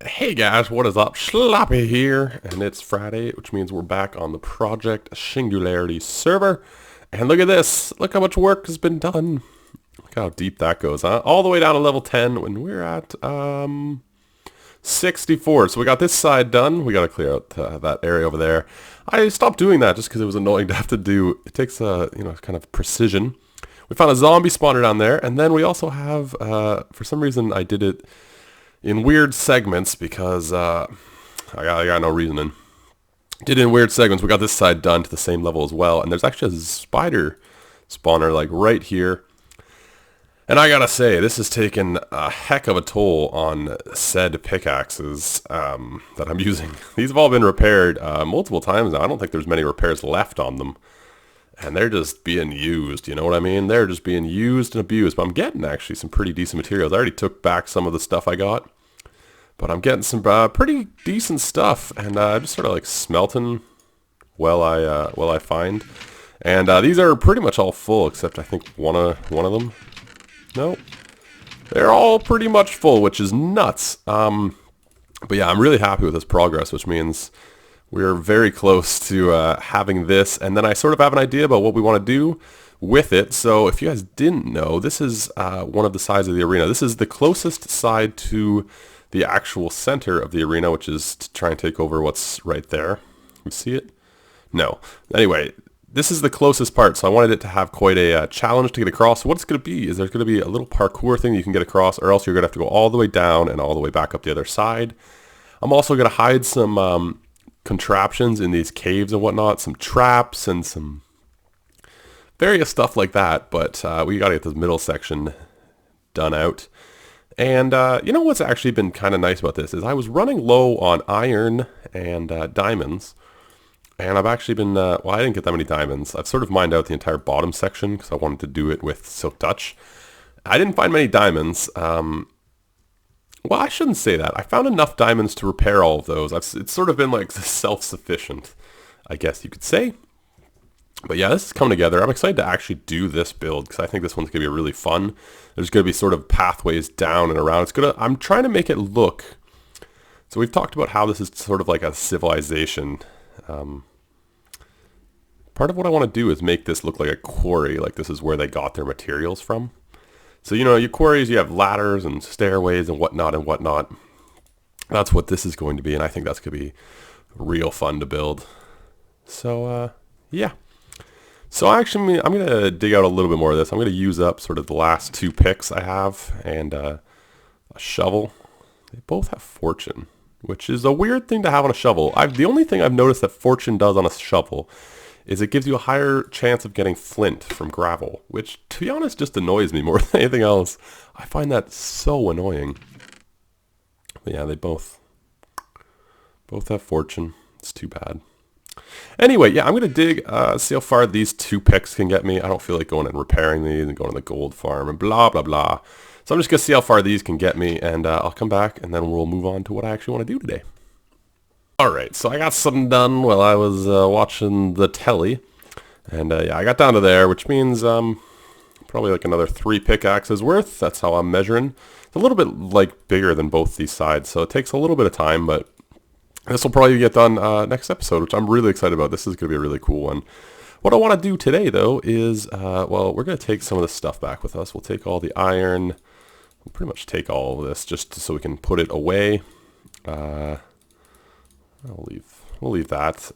Hey guys, what is up? Sloppy here, and it's Friday, which means we're back on the Project Singularity server. And look at this. Look how much work has been done. Look how deep that goes, huh? All the way down to level 10 when we're at 64. So we got this side done. We got to clear out that area over there. I stopped doing that just because it was annoying to have to do. It takes kind of precision. We found a zombie spawner down there, and then we also have, for some reason I did it in weird segments because I got no reasoning. Did it in weird segments. We got this side done to the same level as well, and there's actually a spider spawner like right here. And I gotta say, this has taken a heck of a toll on said pickaxes that I'm using. These have all been repaired multiple times now. I don't think there's many repairs left on them. And they're just being used, you know what I mean? They're just being used and abused. But I'm getting actually some pretty decent materials. I already took back some of the stuff I got. But I'm getting some pretty decent stuff. And I'm just sort of like smelting while I find. And these are pretty much all full, except I think one of them. No. They're all pretty much full, which is nuts. But yeah, I'm really happy with this progress, which means we're very close to having this, and then I sort of have an idea about what we want to do with it. So if you guys didn't know, this is one of the sides of the arena. This is the closest side to the actual center of the arena, which is to try and take over what's right there. You see it? No. Anyway, this is the closest part, so I wanted it to have quite a challenge to get across. So what it's going to be is there's going to be a little parkour thing you can get across, or else you're going to have to go all the way down and all the way back up the other side. I'm also going to hide some contraptions in these caves and whatnot, some traps and some various stuff like that, but we gotta get this middle section done out. And you know what's actually been kind of nice about this is I was running low on iron and diamonds, and I've actually been well, I didn't get that many diamonds. I've sort of mined out the entire bottom section because I wanted to do it with Silk Touch. I didn't find many diamonds. Well, I shouldn't say that. I found enough diamonds to repair all of those. It's sort of been like self-sufficient, I guess you could say. But yeah, this is coming together. I'm excited to actually do this build because I think this one's going to be really fun. There's going to be sort of pathways down and around. I'm trying to make it look... So we've talked about how this is sort of like a civilization. Part of what I want to do is make this look like a quarry, like this is where they got their materials from. So, you know, your quarries, you have ladders and stairways and whatnot and whatnot. That's what this is going to be, and I think that's going to be real fun to build. So, yeah. So actually, I'm going to dig out a little bit more of this. I'm going to use up sort of the last two picks I have and a shovel. They both have fortune, which is a weird thing to have on a shovel. The only thing I've noticed that fortune does on a shovel is it gives you a higher chance of getting flint from gravel, which, to be honest, just annoys me more than anything else. I find that so annoying. But yeah, they both have fortune. It's too bad. Anyway, yeah, I'm going to dig, see how far these two picks can get me. I don't feel like going and repairing these and going to the gold farm and blah, blah, blah. So I'm just going to see how far these can get me, and I'll come back, and then we'll move on to what I actually want to do today. Alright, so I got something done while I was watching the telly. And yeah, I got down to there, which means probably like another 3 pickaxes worth. That's how I'm measuring. It's a little bit like bigger than both these sides, so it takes a little bit of time, but this will probably get done next episode, which I'm really excited about. This is going to be a really cool one. What I want to do today, though, is, well, we're going to take some of this stuff back with us. We'll take all the iron. We'll pretty much take all of this just so we can put it away. We'll leave that.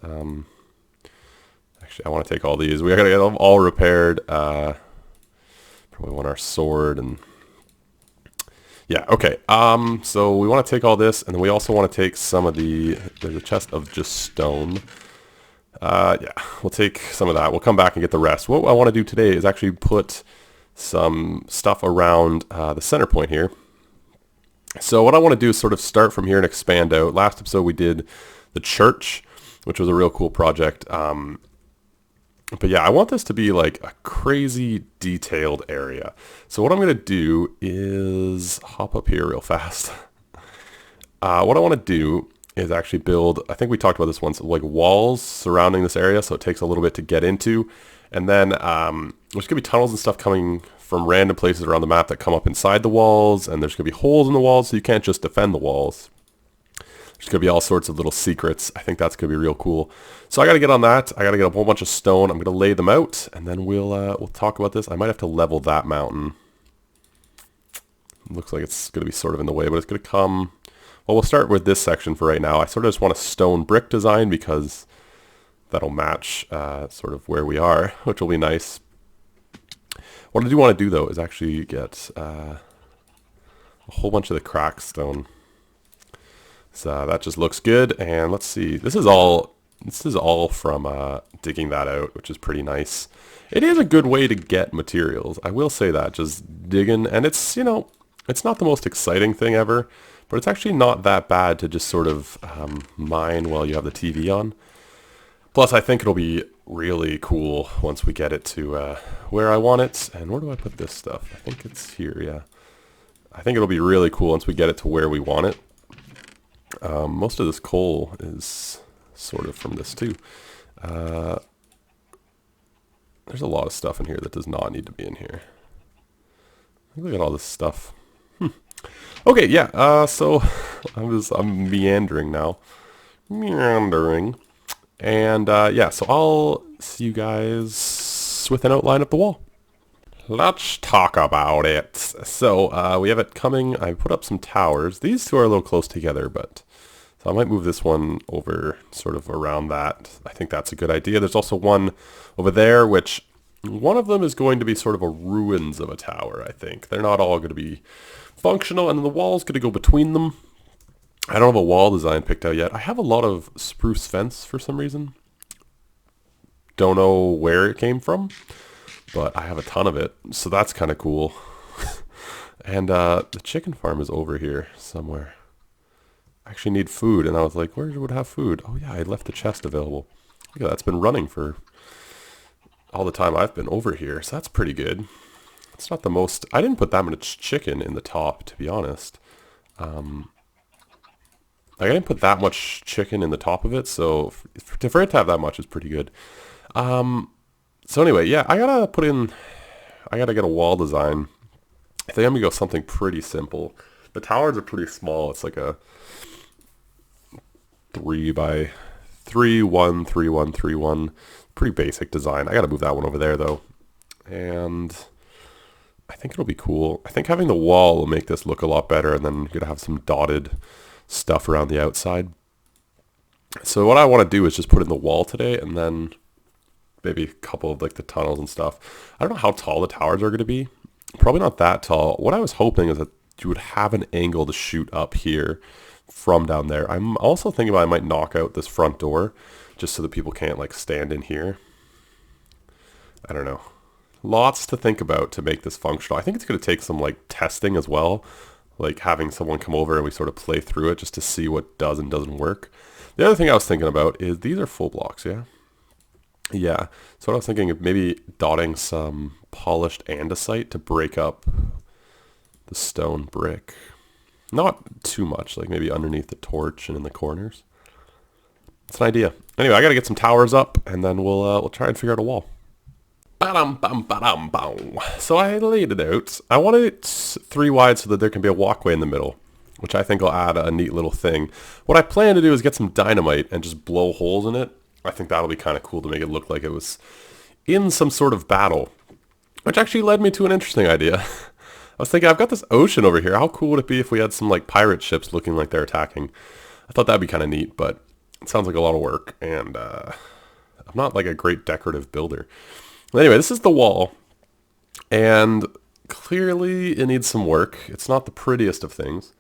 Actually, I want to take all these. We gotta get them all repaired. Probably want our sword and yeah. Okay. So we want to take all this, and then we also want to take some of there's a chest of just stone. Yeah, we'll take some of that. We'll come back and get the rest. What I want to do today is actually put some stuff around the center point here. So what I want to do is sort of start from here and expand out. Last episode we did the church, which was a real cool project. But yeah, I want this to be like a crazy detailed area. So what I'm going to do is hop up here real fast. What I want to do is actually build, I think we talked about this once, like walls surrounding this area, so it takes a little bit to get into. And then there's going to be tunnels and stuff coming from random places around the map that come up inside the walls, and there's going to be holes in the walls, so you can't just defend the walls. There's going to be all sorts of little secrets. I think that's going to be real cool. So I got to get on that. I got to get a whole bunch of stone. I'm going to lay them out, and then we'll talk about this. I might have to level that mountain. It looks like it's going to be sort of in the way, but it's going to come... Well, we'll start with this section for right now. I sort of just want a stone brick design because that'll match sort of where we are, which will be nice. What I do want to do, though, is actually get a whole bunch of the cracked stone. So that just looks good. And let's see. This is all from digging that out, which is pretty nice. It is a good way to get materials. I will say that. Just digging. And it's, you know, it's not the most exciting thing ever, but it's actually not that bad to just sort of mine while you have the TV on. Plus, I think it'll be really cool once we get it to where I want it. And where do I put this stuff? I think it's here, yeah. I think it'll be really cool once we get it to where we want it. Most of this coal is sort of from this too. There's a lot of stuff in here that does not need to be in here. Look at all this stuff. Okay, yeah, so I'm meandering now. And yeah, so I'll see you guys with an outline of the wall. Let's talk about it. So we have it coming. I put up some towers. These two are a little close together, but so I might move this one over sort of around that. I think that's a good idea. There's also one over there, which one of them is going to be sort of a ruins of a tower, I think. They're not all going to be functional, and then the wall's going to go between them. I don't have a wall design picked out yet. I have a lot of spruce fence for some reason. Don't know where it came from, but I have a ton of it, so that's kind of cool. And the chicken farm is over here somewhere. I actually need food, and I was like, where would have food? Oh yeah, I left the chest available. Look at that, it's been running for all the time I've been over here, so that's pretty good. It's not the most... I didn't put that much chicken in the top, to be honest. Like, I didn't put that much chicken in the top of it, so for it to have that much is pretty good. So anyway, yeah, I gotta get a wall design. I think I'm gonna go something pretty simple. The towers are pretty small. It's like a 3 by 3, 1, 3, 1, 3, 1. Pretty basic design. I gotta move that one over there though. And I think it'll be cool. I think having the wall will make this look a lot better, and then you're gonna have some dotted stuff around the outside. So what I want to do is just put in the wall today, and then maybe a couple of like the tunnels and stuff. I don't know how tall the towers are going to be. Probably not that tall. What I was hoping is that you would have an angle to shoot up here from down there. I'm also thinking about I might knock out this front door just so that people can't like stand in here. I don't know. Lots to think about to make this functional. I think it's going to take some like testing as well. Like having someone come over and we sort of play through it just to see what does and doesn't work. The other thing I was thinking about is these are full blocks, yeah? Yeah. So what I was thinking of maybe dotting some polished andesite to break up the stone brick. Not too much, like maybe underneath the torch and in the corners. It's an idea. Anyway, I got to get some towers up, and then we'll try and figure out a wall. So I laid it out. I wanted it 3 wide so that there can be a walkway in the middle, which I think will add a neat little thing. What I plan to do is get some dynamite and just blow holes in it. I think that'll be kind of cool to make it look like it was in some sort of battle, which actually led me to an interesting idea. I was thinking, I've got this ocean over here. How cool would it be if we had some like pirate ships looking like they're attacking? I thought that'd be kind of neat, but it sounds like a lot of work, and I'm not like a great decorative builder. Anyway, this is the wall, and clearly it needs some work. It's not the prettiest of things.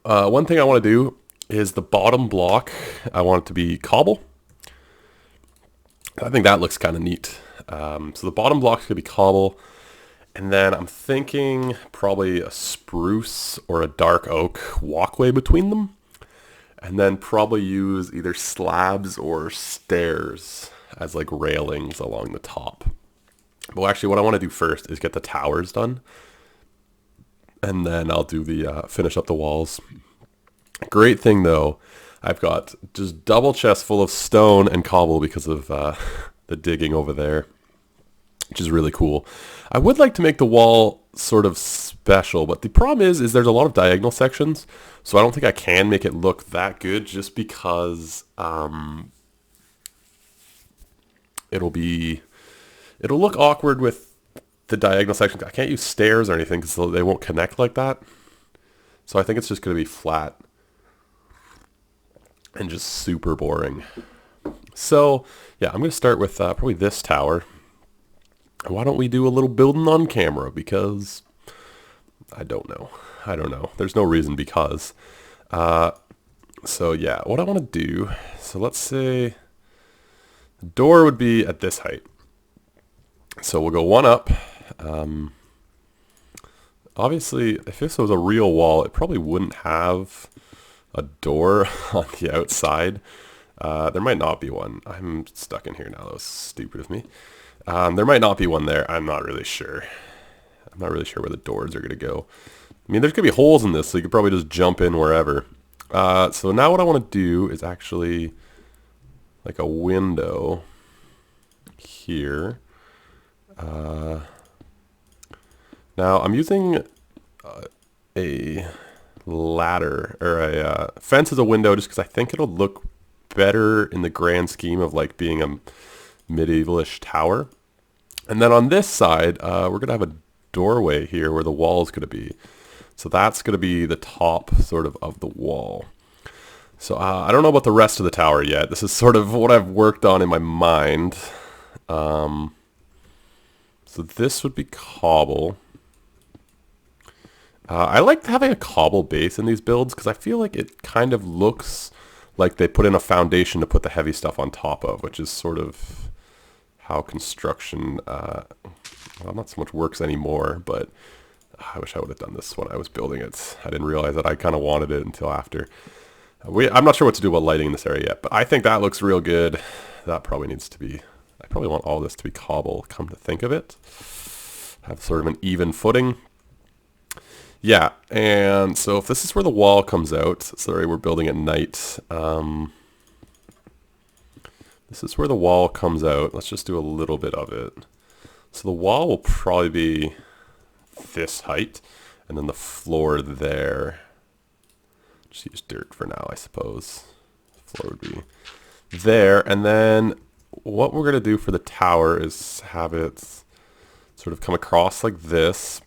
One thing I want to do is the bottom block, I want it to be cobble. I think that looks kind of neat. So the bottom block's going to be cobble, and then I'm thinking probably a spruce or a dark oak walkway between them, and then probably use either slabs or stairs as like railings along the top. But actually what I want to do first is get the towers done, and then I'll do the finish up the walls. Great thing though, I've got just double chests full of stone and cobble because of the digging over there, which is really cool. I would like to make the wall sort of special, but the problem is there's a lot of diagonal sections, so I don't think I can make it look that good just because it'll look awkward with the diagonal sections. I can't use stairs or anything because they won't connect like that. So I think it's just going to be flat and just super boring. So yeah, I'm going to start with probably this tower. Why don't we do a little building on camera? Because I don't know. There's no reason because. So yeah, what I want to do, so let's say the door would be at this height. So we'll go one up. Obviously, if this was a real wall, it probably wouldn't have a door on the outside. There might not be one. I'm stuck in here now. That was stupid of me. There might not be one there. I'm not really sure. I'm not really sure where the doors are going to go. I mean, there's going to be holes in this, so you could probably just jump in wherever. So now what I want to do is actually like a window here. Now I'm using a ladder or a fence as a window just because I think it'll look better in the grand scheme of like being a medievalish tower. And then on this side, we're going to have a doorway here where the wall is going to be. So that's going to be the top sort of the wall. So I don't know about the rest of the tower yet. This is sort of what I've worked on in my mind. So this would be cobble. I like having a cobble base in these builds because I feel like it kind of looks like they put in a foundation to put the heavy stuff on top of, which is sort of how construction, well, not so much works anymore, but I wish I would have done this when I was building it. I didn't realize that I kind of wanted it until after. I'm not sure what to do about lighting in this area yet, but I think that looks real good. That probably needs to be, I probably want all this to be cobble, come to think of it. Have sort of an even footing. Yeah, and so if this is where the wall comes out, sorry, we're building at night. This is where the wall comes out. Let's just do a little bit of it. So the wall will probably be this height, and then the floor there. Just use dirt for now, I suppose. The floor would be there, and then what we're going to do for the tower is have it sort of come across like this.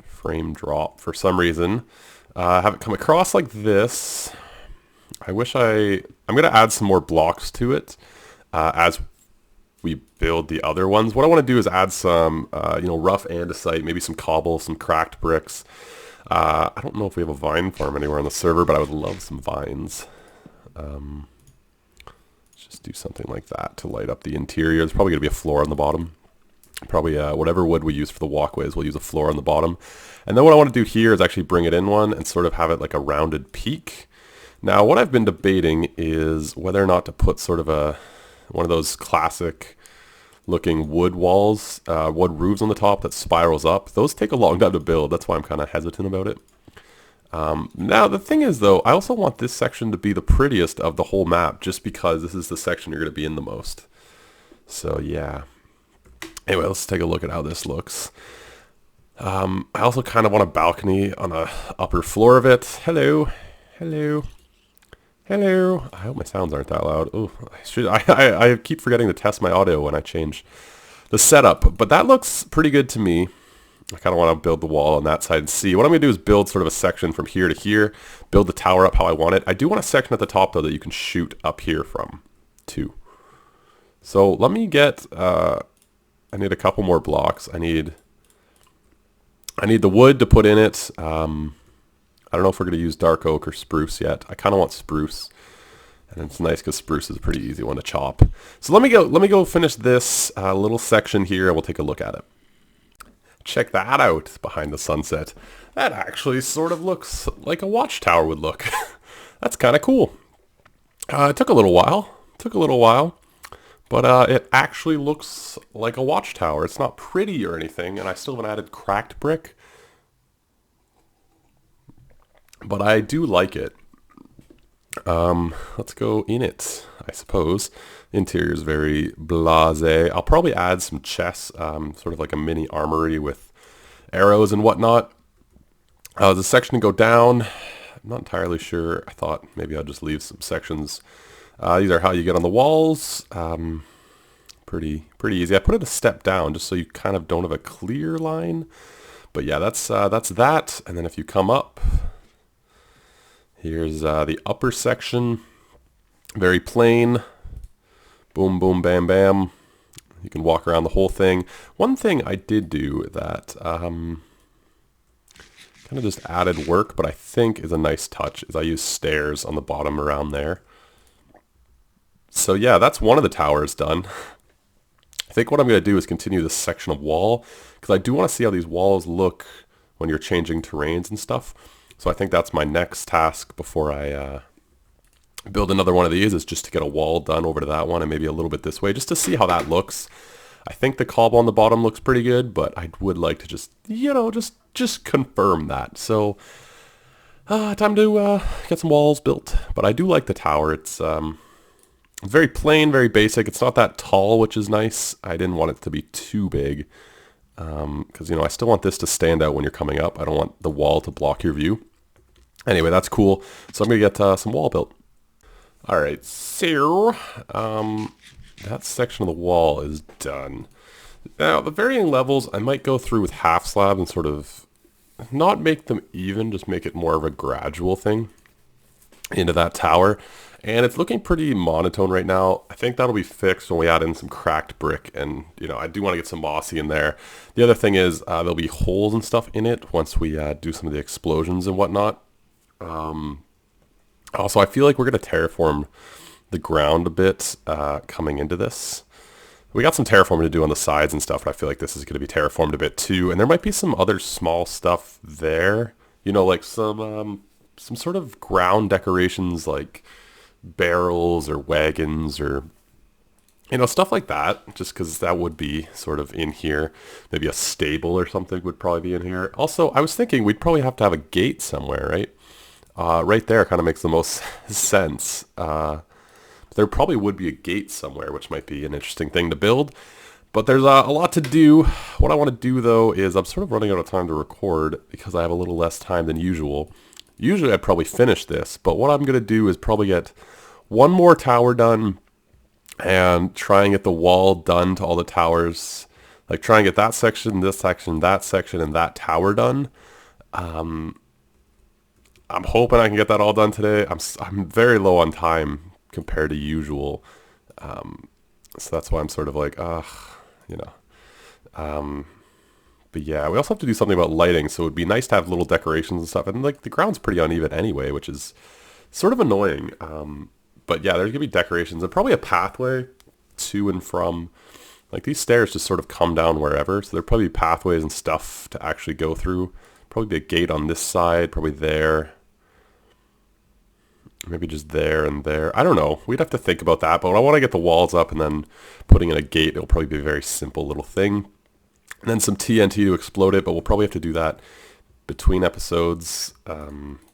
Frame drop for some reason. Have it come across like this. I'm going to add some more blocks to it as we build the other ones. What I want to do is add some, rough andesite, maybe some cobble, some cracked bricks. I don't know if we have a vine farm anywhere on the server, but I would love some vines. Just do something like that to light up the interior. There's probably going to be a floor on the bottom. Probably whatever wood we use for the walkways, we'll use a floor on the bottom. And then what I want to do here is actually bring it in one and sort of have it like a rounded peak. Now what I've been debating is whether or not to put sort of one of those classic looking wood walls, wood roofs on the top that spirals up. Those take a long time to build. That's why I'm kind of hesitant about it. Now the thing is though, I also want this section to be the prettiest of the whole map just because this is the section you're going to be in the most. So yeah. Anyway, let's take a look at how this looks. I also kind of want a balcony on the upper floor of it. Hello. Hello. Hello. I hope my sounds aren't that loud. Oh, I keep forgetting to test my audio when I change the setup. But that looks pretty good to me. I kind of want to build the wall on that side and see. What I'm going to do is build sort of a section from here to here. Build the tower up how I want it. I do want a section at the top, though, that you can shoot up here from, too. So let me get... I need a couple more blocks. I need the wood to put in it. I don't know if we're going to use dark oak or spruce yet. I kind of want spruce. And it's nice because spruce is a pretty easy one to chop. So let me go finish this little section here and we'll take a look at it. Check that out behind the sunset. That actually sort of looks like a watchtower would look. That's kind of cool. It took a little while. But it actually looks like a watchtower. It's not pretty or anything, and I still haven't added cracked brick. But I do like it. Let's go in it. I suppose. Interior is very blasé. I'll probably add some chests, sort of like a mini armory with arrows and whatnot. The section to go down, I'm not entirely sure. I thought maybe I'll just leave some sections. These are how you get on the walls. Pretty easy. I put it a step down just so you kind of don't have a clear line. But yeah, that's that. And then if you come up, here's the upper section. Very plain. Boom, boom, bam, bam. You can walk around the whole thing. One thing I did do that kind of just added work, but I think is a nice touch, is I use stairs on the bottom around there. So yeah, that's one of the towers done. I think what I'm going to do is continue this section of wall, because I do want to see how these walls look when you're changing terrains and stuff. So I think that's my next task before I build another one of these, is just to get a wall done over to that one and maybe a little bit this way, just to see how that looks. I think the cobble on the bottom looks pretty good, but I would like to just, just confirm that. So time to get some walls built. But I do like the tower. It's very plain, very basic. It's not that tall, which is nice. I didn't want it to be too big because, I still want this to stand out when you're coming up. I don't want the wall to block your view. Anyway, that's cool. So I'm going to get some wall built. All right, so that section of the wall is done. Now, the varying levels, I might go through with half slab and sort of not make them even, just make it more of a gradual thing into that tower. And it's looking pretty monotone right now. I think that'll be fixed when we add in some cracked brick. And, I do want to get some mossy in there. The other thing is there'll be holes and stuff in it once we do some of the explosions and whatnot. Also, I feel like we're going to terraform the ground a bit coming into this. We got some terraforming to do on the sides and stuff, but I feel like this is going to be terraformed a bit too. And there might be some other small stuff there. Like some sort of ground decorations like barrels or wagons or, stuff like that. Just because that would be sort of in here. Maybe a stable or something would probably be in here. Also, I was thinking we'd probably have to have a gate somewhere, right? Right there kind of makes the most sense. There probably would be a gate somewhere, which might be an interesting thing to build. But there's a lot to do. What I want to do, though, is I'm sort of running out of time to record because I have a little less time than usual. Usually I'd probably finish this, but what I'm going to do is probably get one more tower done and try and get the wall done to all the towers. Like try and get that section, this section, and that tower done. I'm hoping I can get that all done today. I'm very low on time compared to usual. So that's why I'm sort of like, but yeah, we also have to do something about lighting. So it would be nice to have little decorations and stuff. And like the ground's pretty uneven anyway, which is sort of annoying. But yeah, there's going to be decorations and probably a pathway to and from. Like these stairs just sort of come down wherever. So there'll probably be pathways and stuff to actually go through. Probably be a gate on this side, probably there. Maybe just there and there. I don't know. We'd have to think about that. But I want to get the walls up and then putting in a gate, it'll probably be a very simple little thing. And then some TNT to explode it, but we'll probably have to do that between episodes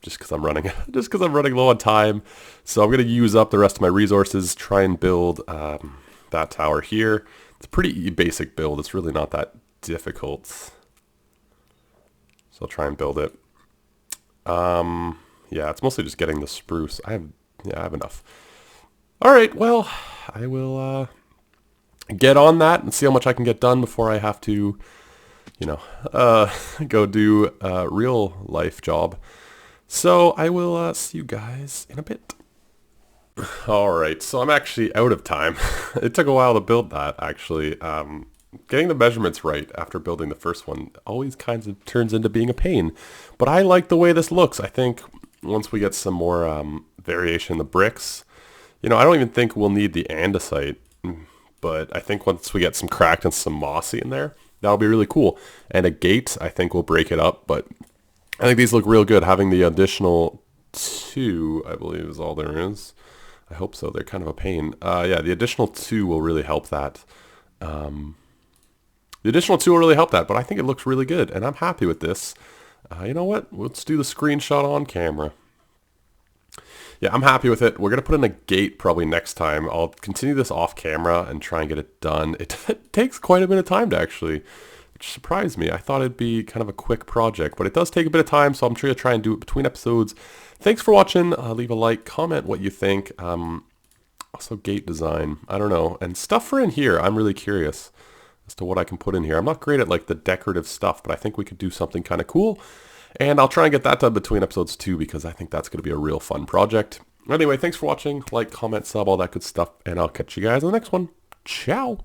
just because I'm running low on time. So I'm going to use up the rest of my resources, try and build that tower here. It's a pretty basic build. It's really not that difficult. So I'll try and build it. Yeah, it's mostly just getting the spruce. I have enough. All right, well, I will get on that and see how much I can get done before I have to, go do a real life job. So I will see you guys in a bit. All right, so I'm actually out of time. It took a while to build that, actually. Getting the measurements right after building the first one always kind of turns into being a pain. But I like the way this looks. I think once we get some more variation in the bricks, I don't even think we'll need the andesite. But I think once we get some cracked and some mossy in there, that'll be really cool. And a gate, I think, will break it up. But I think these look real good. Having the additional 2, I believe, is all there is. I hope so. They're kind of a pain. Yeah, the additional 2 will really help that. The additional 2 will really help that, but I think it looks really good, and I'm happy with this. You know what? Let's do the screenshot on camera. Yeah, I'm happy with it. We're going to put in a gate probably next time. I'll continue this off camera and try and get it done. It takes quite a bit of time to actually, which surprised me. I thought it'd be kind of a quick project, but it does take a bit of time, so I'm sure you'll try and do it between episodes. Thanks for watching. Leave a like, comment what you think. Also gate design, I don't know. And stuff for in here, I'm really curious as to what I can put in here. I'm not great at like the decorative stuff, but I think we could do something kind of cool. And I'll try and get that done between episodes too, because I think that's going to be a real fun project. Anyway, thanks for watching. Like, comment, sub, all that good stuff. And I'll catch you guys in the next one. Ciao.